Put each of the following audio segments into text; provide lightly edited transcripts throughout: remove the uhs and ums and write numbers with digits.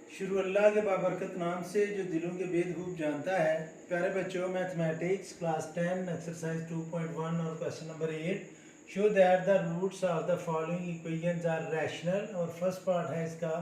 शुरू अल्लाह के बाबरकत नाम से जो दिलों के भेद खूब जानता है। प्यारे बच्चों, मैथमेटिक्स क्लास 10 एक्सरसाइज 2.1 और question number 8 show that the roots of the following equations are rational. और फर्स्ट पार्ट है इसका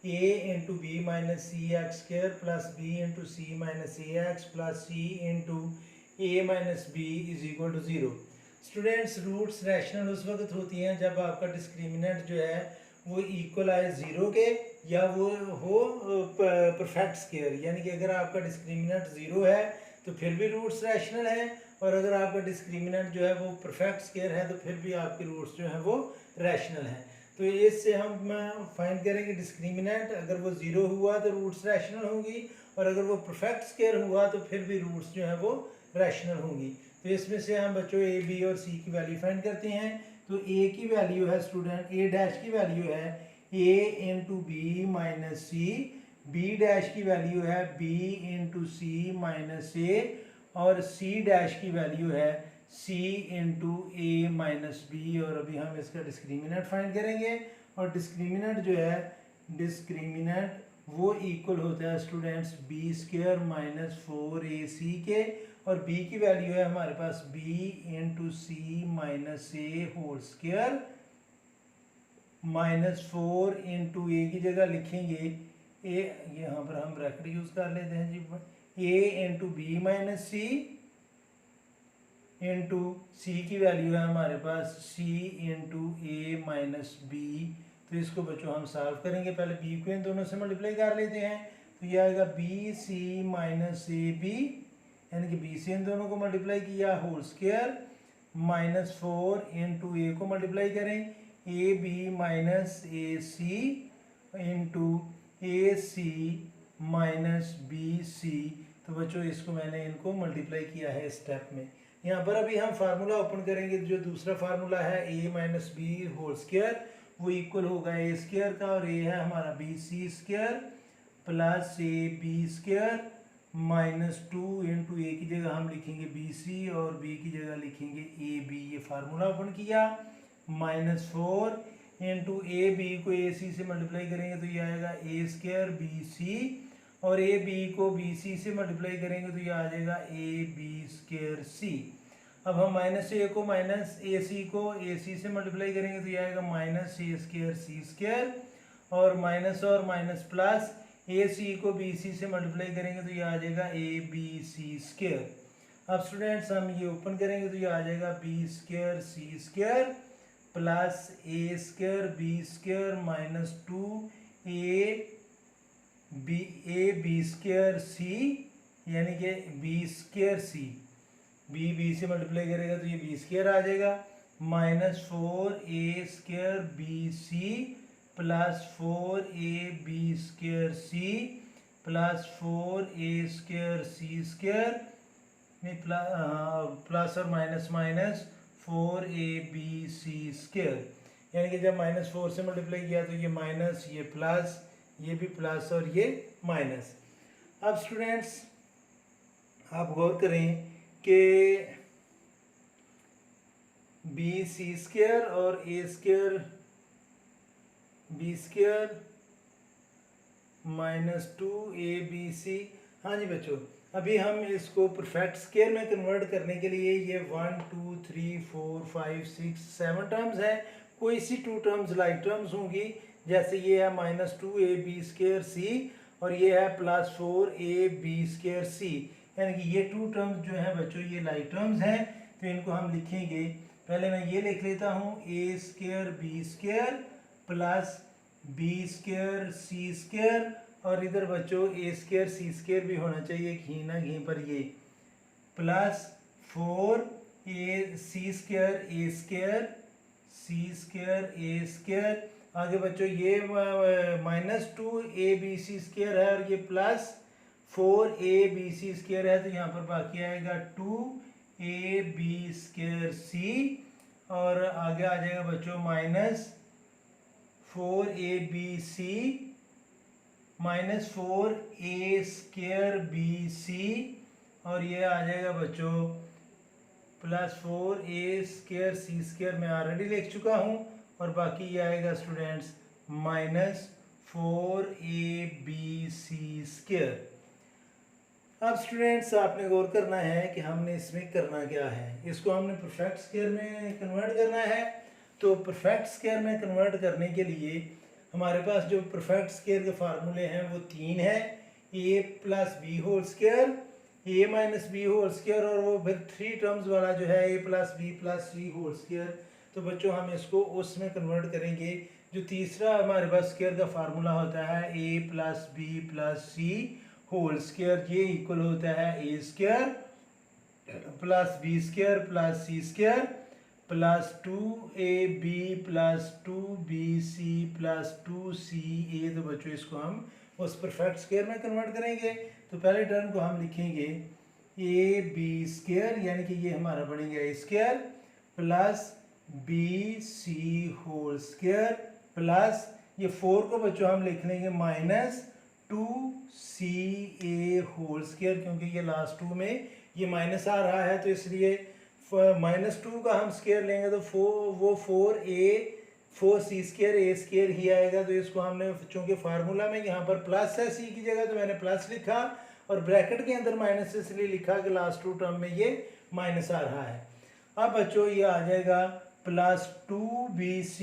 a into B minus C X square plus B into C minus A X plus C into A minus B is equal to 0। Students, roots rational उस वक्त होती हैं जब आपका discriminant जो है वो इक्वल आए ज़ीरो के, या वो हो परफेक्ट स्केयर। यानी कि अगर आपका डिस्क्रिमिनेंट ज़ीरो है तो फिर भी रूट्स रैशनल हैं, और अगर आपका डिस्क्रिमिनेंट जो है वो परफेक्ट स्केयर है तो फिर भी आपके रूट्स जो हैं वो रैशनल हैं। तो इससे हम फाइंड करेंगे डिस्क्रिमिनेंट अगर वो ज़ीरो हुआ तो रूट्स रैशनल होंगी, और अगर वो परफेक्ट स्केयर हुआ तो फिर भी रूट्स जो है वो रैशनल होंगी। तो इसमें से हम बच्चों ए बी और सी की वैल्यू फाइंड करते हैं। तो ए की वैल्यू है स्टूडेंट, ए डैश की वैल्यू है ए इंटू बी माइनस सी, बी डैश की वैल्यू है बी इंटू सी माइनस ए, और सी डैश की वैल्यू है सी इंटू ए माइनस बी। और अभी हम इसका डिस्क्रिमिनेंट फाइंड करेंगे, और डिस्क्रिमिनेंट जो है डिस्क्रिमिनेंट वो इक्वल होता है students B square minus 4ac के, और b की वैल्यू है हमारे पास b into C minus A whole square minus 4 into A की जगह लिखेंगे ए, यहाँ पर हम ब्रैकेट यूज कर लेते हैं जी, a into B minus C into C की वैल्यू है हमारे पास c into A minus B. तो इसको बच्चों हम सॉल्व करेंगे। पहले b को इन दोनों से मल्टीप्लाई कर लेते हैं, तो ये आएगा B C minus A B, यानी कि बी से इन दोनों को मल्टीप्लाई किया whole square minus 4 into A को मल्टीप्लाई करें A B minus A C into A C minus B C. तो बच्चों इसको मैंने इनको मल्टीप्लाई किया है स्टेप में। यहाँ पर अभी हम फार्मूला ओपन करेंगे। जो दूसरा फार्मूला है A minus B whole square, वो इक्वल होगा ए स्क्वायर का, और ए है हमारा B C square plus A B square minus 2 into A की जगह हम लिखेंगे बी सी और बी की जगह लिखेंगे ए बी। ये फार्मूला ओपन किया, माइनस 4 इंटू ए बी को ए सी से मल्टीप्लाई करेंगे तो ये आएगा ए स्क्वायर बी सी, और ए बी को बी सी से मल्टीप्लाई करेंगे तो ये आ जाएगा ए बी स्क्वायर सी। अब हम माइनस ए को माइनस ए सी को ए सी से मल्टीप्लाई करेंगे तो ये आएगा माइनस ए स्क्वायर सी स्क्वायर, और माइनस प्लस ए सी को बी सी से मल्टीप्लाई करेंगे तो ये आ जाएगा ए बी सी स्क्वायर। अब स्टूडेंट्स हम ये ओपन करेंगे तो ये आ जाएगा B square C square plus A square B square minus 2 A B square C, यानी कि बी स्क्वायर सी, बी से मल्टीप्लाई करेगा तो ये बी स्क्वायर आ जाएगा minus 4 A square B C plus 4 A B square C plus 4 A square C square में plus और minus minus 4 A B C square. यानी कि जब माइनस 4 से मल्टीप्लाई किया तो ये माइनस, ये प्लस, ये भी प्लस और ये माइनस। अब स्टूडेंट्स आप गौर करें कि बी सी स्क्वायर और A square B square minus 2 A B C. हाँ जी बच्चों, अभी हम इसको परफेक्ट स्क्वायर में कन्वर्ट करने के लिए ये 1 2 3 4 5 6 7 टर्म्स हैं। कोई सी 2 टर्म्स लाइक टर्म्स होंगी, जैसे ये है माइनस 2 ए बी स्क्वायर सी और ये है plus 4 A B square C. यानी कि ये 2 टर्म्स जो हैं बच्चों ये लाइक टर्म्स हैं, तो इनको हम लिखेंगे। पहले मैं ये लिख लेता हूँ A square B square plus B square C square, और इधर बच्चों ए स्क्वायर सी स्क्वायर भी होना चाहिए घी ना घी पर, ये plus 4 A C square A square C square A square. आगे बच्चों ये minus 2 A B C square है और ये plus 4 A B C square है, तो यहाँ पर बाकी आएगा 2 ए बी स्क्वायर सी, और आगे आ जाएगा बच्चों minus 4 A B C minus 4 A square B C, और ये आ जाएगा बच्चों plus 4 A square C square मैं ऑलरेडी लिख चुका हूँ, और बाकी ये आएगा students minus 4 A B square. अब स्टूडेंट्स आपने गौर करना है कि हमने इसमें करना क्या है, इसको हमने परफेक्ट स्क्वायर में कन्वर्ट करना है। तो परफेक्ट स्क्वायर में कन्वर्ट करने के लिए हमारे पास जो परफेक्ट स्क्वायर के फार्मूले हैं वो तीन है, A plus B whole square, A minus B whole square, और वो फिर थ्री टर्म्स वाला जो है A plus B plus C whole square. तो बच्चों हम इसको उसमें कन्वर्ट करेंगे। जो तीसरा हमारे पास स्क्वायर का फार्मूला होता है A plus B plus C whole square, ये इक्वल होता है A square plus B square plus C square plus 2ab plus 2bc plus 2ca। तो बच्चों इसको हम उस परफेक्ट स्क्वायर में कन्वर्ट करेंगे। तो पहले टर्म को हम लिखेंगे ए बी स्क्वायर, यानी कि ये हमारा बनेगा A square plus B C whole square plus ये 4 को बच्चों हम लिख लेंगे माइनस 2ca होल स्क्वायर, क्योंकि ये लास्ट 2 में ये माइनस आ रहा है तो इसलिए -2 का हम स्क्वायर लेंगे तो वो 4c स्क्वायर a स्क्वायर ही आएगा। तो इसको हमने चूँकि फार्मूला में यहाँ पर प्लस है c की जगह तो मैंने प्लस लिखा, और ब्रैकेट के अंदर माइनस इसलिए लिखा कि लास्ट 2 टर्म में ये माइनस आ रहा है। अब बच्चों ये आ जाएगा प्लस 2bc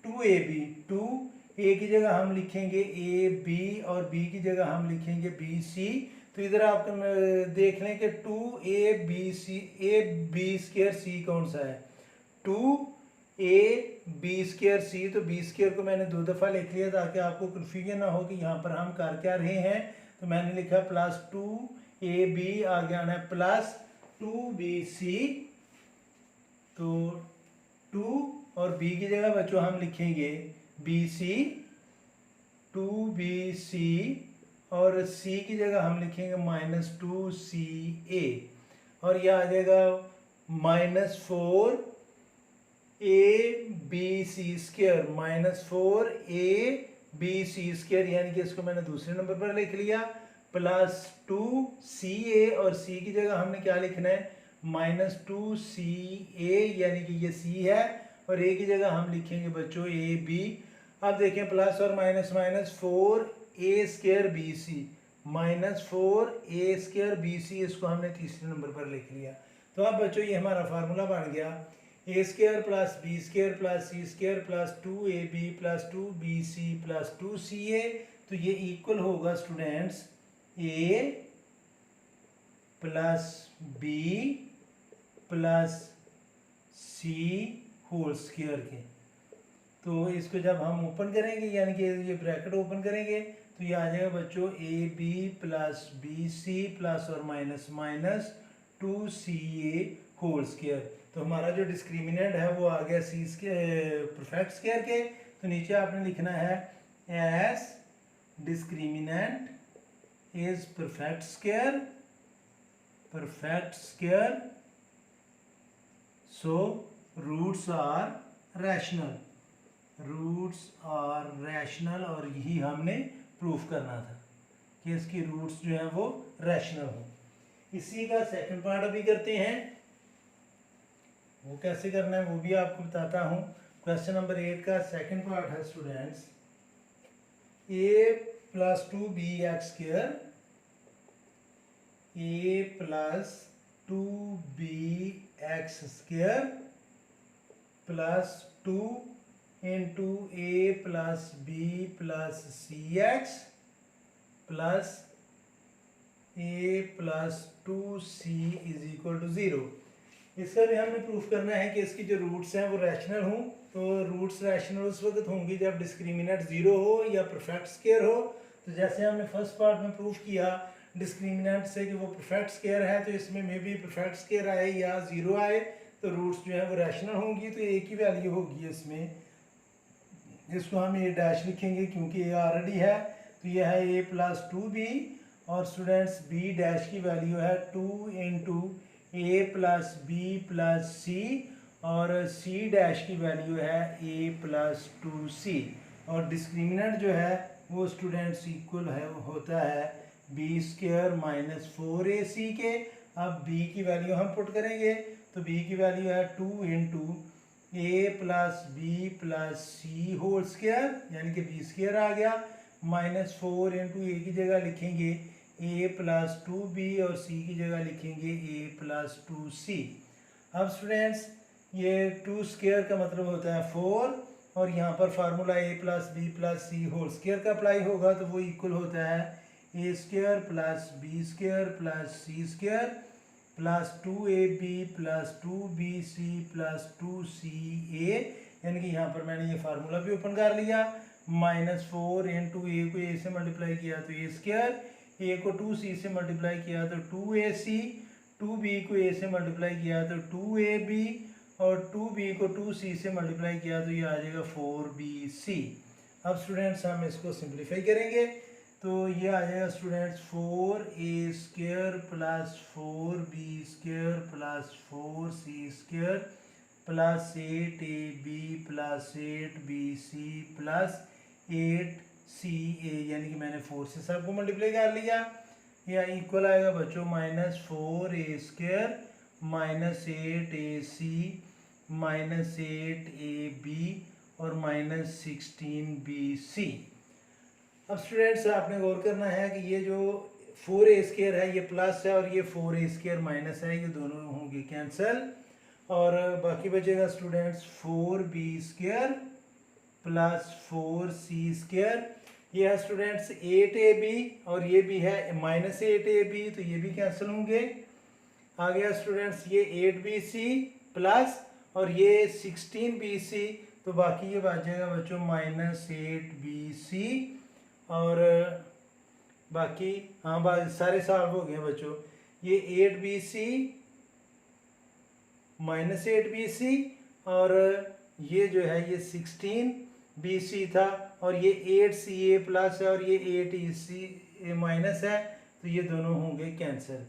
2ab, 2a की जगह हम लिखेंगे ab और b की जगह हम लिखेंगे bc। तो इधर आप देख लें कि 2ab स्क्वायर c कौन सा है, 2ab स्क्वायर c। तो b स्क्वायर को मैंने 2 दफ़ा लिख लिया ताकि आपको कन्फ्यूजन ना हो कि यहाँ पर हम कर क्या रहे हैं। तो मैंने लिखा प्लस 2ab, आगे आना है प्लस 2bc। तो 2 और b की जगह बच्चों हम लिखेंगे bc, 2bc, और c की जगह हम लिखेंगे -2ca, और यह आ जाएगा -4abc स्क्वायर, -4abc स्क्वायर, यानी कि इसको मैंने दूसरे नंबर पर लिख लिया प्लस 2ca, और c की जगह हमने क्या लिखना है -2ca, यानी कि ये c है, और a की जगह हम लिखेंगे बच्चों ab। अब देखें प्लस और minus minus 4a square bc, -4a square bc, इसको हमने तीसरे नंबर पर लिख लिया। तो अब बच्चों ये हमारा फार्मूला बन गया a square plus b square plus c square plus 2ab plus 2bc plus 2ca। तो ये इक्वल होगा students a plus b plus c whole square के। तो इसको जब हम ओपन करेंगे, यानी कि ये ब्रैकेट ओपन करेंगे, तो ये आ जाएगा बच्चों ab प्लस bc प्लस और minus minus 2ca whole square. तो हमारा जो डिस्क्रिमिनेंट है वो आ गया c स्क्वायर परफेक्ट स्क्वायर के। तो नीचे आपने लिखना है as discriminant is perfect square, so roots are rational, और यही हमने प्रूफ करना था कि इसकी रूट्स जो है वो रैशनल हो। इसी का सेकंड पार्ट अभी करते हैं, वो कैसे करना है वो भी आपको बताता हूँ। क्वेश्चन नंबर 8 का सेकंड पार्ट है students, a plus 2bx square, a plus 2bx square plus 2 into a plus b plus cx plus a plus 2c is equal to 0। इसका भी हमने प्रूफ करना है कि इसकी जो रूट्स हैं वो रैशनल हों। तो रूट्स रैशनल उस वक्त होंगी जब डिस्क्रिमिनेंट 0 हो या परफेक्ट स्क्वायर हो। तो जैसे हमने फर्स्ट पार्ट में प्रूफ किया डिस्क्रिमिनेंट से कि वो परफेक्ट स्क्वायर है, तो इसमें मे भी परफेक्ट स्क्वायर आए या 0 आए, तो रूट्स जो है वो रैशनल होंगी। तो एक ही वैल्यू होगी इसमें, इसको हम ए डैश लिखेंगे क्योंकि ए ऑलरेडी है। तो ये है a प्लस 2b, और स्टूडेंट्स b डैश की वैल्यू है 2 into a plus B plus C, और c डैश की वैल्यू है a प्लस 2c, और डिस्क्रिमिनेंट जो है वो स्टूडेंट्स इक्वल है होता है b स्क्वायर माइनस 4ac के। अब b की वैल्यू हम पुट करेंगे, तो b की वैल्यू है 2 into a plus B plus C whole square, यानी कि b स्क्वायर आ गया, -4 इंटू ए की जगह लिखेंगे a प्लस 2b और c की जगह लिखेंगे a प्लस 2c। अब स्टूडेंट्स ये 2 स्क्वायर का मतलब होता है 4 और यहाँ पर formula a plus B plus C whole square का अप्लाई होगा तो वो इक्वल होता है a square plus B square plus C square plus 2ab plus 2bc plus 2ca, यानी कि यहाँ पर मैंने ये फार्मूला भी ओपन कर लिया। -4 इंटू ए को ए से मल्टीप्लाई किया तो ए स्क्वायर, ए को 2c से मल्टीप्लाई किया तो 2ac, 2b को a से मल्टीप्लाई किया तो 2ab और 2b को 2c से मल्टीप्लाई किया तो ये आ जाएगा 4bc। अब स्टूडेंट्स हम इसको सिंप्लीफाई करेंगे तो ये आ जाएगा students 4a square plus 4b square plus 4c square plus 8ab plus 8bc plus 8ca, यानी कि मैंने 4 से सबको मल्टीप्लाई कर लिया। या इक्वल आएगा बच्चों -4a square minus 8ac minus 8ab और -16bc। अब स्टूडेंट्स आपने गौर करना है कि ये जो 4a स्क्वायर है ये प्लस है और ये 4a स्क्वायर माइनस है, ये दोनों होंगे कैंसिल और बाकी बचेगा students 4b square plus 4c square. ये है स्टूडेंट्स 8ab और ये भी है -8ab तो ये भी कैंसिल होंगे। आ गया स्टूडेंट्स ये 8bc प्लस और ये 16bc तो बाकी ये बच जाएगा बच्चों -8bc और बाकी हाँ सारे सॉल्व हो गए बच्चों। ये 8bc -8bc और ये जो है ये 16bc था और ये 8ca प्लस है और ये 8ca माइनस है तो ये दोनों होंगे कैंसिल।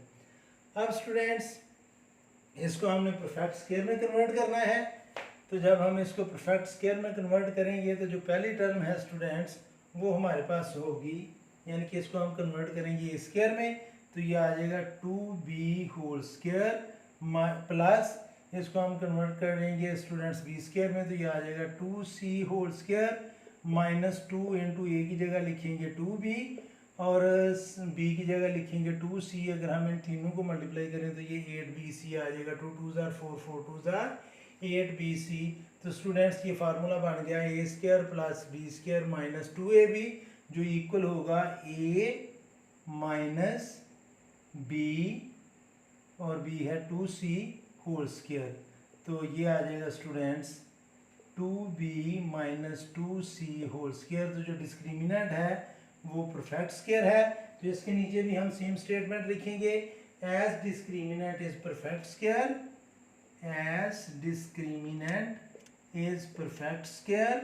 अब स्टूडेंट्स इसको हमने परफेक्ट स्क्वायर में कन्वर्ट करना है तो जब हम इसको परफेक्ट स्क्वायर में कन्वर्ट करेंगे तो जो पहली टर्म है स्टूडेंट्स वो हमारे पास होगी, यानी कि इसको हम कन्वर्ट करेंगे स्क्वायर में तो ये आ जाएगा 2b होल स्क्वायर प्लस इसको हम कन्वर्ट करेंगे स्टूडेंट्स b स्क्वायर में तो ये आ जाएगा 2c whole square -2 into A की जगह लिखेंगे 2b और b की जगह लिखेंगे 2c। अगर हम इन तीनों को मल्टीप्लाई करें तो ये 8bc आ जाएगा, 2 2 ज़ार 4 4 2 ज़ार 8bc। तो स्टूडेंट्स ये फार्मूला बन गया a square plus b square minus 2ab जो इक्वल होगा a माइनस b और b है 2c होल स्क्वायर। तो ये आ जाएगा students 2b minus 2c whole square. तो जो डिस्क्रिमिनेंट है वो परफेक्ट स्क्वायर है तो इसके नीचे भी हम सेम स्टेटमेंट लिखेंगे as discriminant is perfect square, as discriminant is perfect square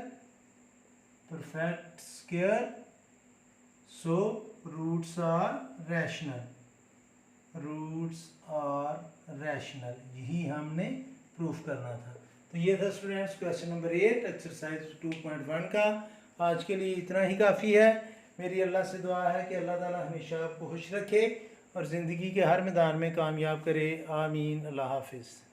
so roots are rational, यही हमने प्रूफ करना था। तो ये था स्टूडेंट्स क्वेश्चन नंबर 8 एक्सरसाइज 2.1 का। आज के लिए इतना ही काफ़ी है। मेरी अल्लाह से दुआ है कि अल्लाह ताला हमेशा आपको खुश रखे और ज़िंदगी के हर मैदान में कामयाब करे। आमीन। अल्लाह हाफिज़।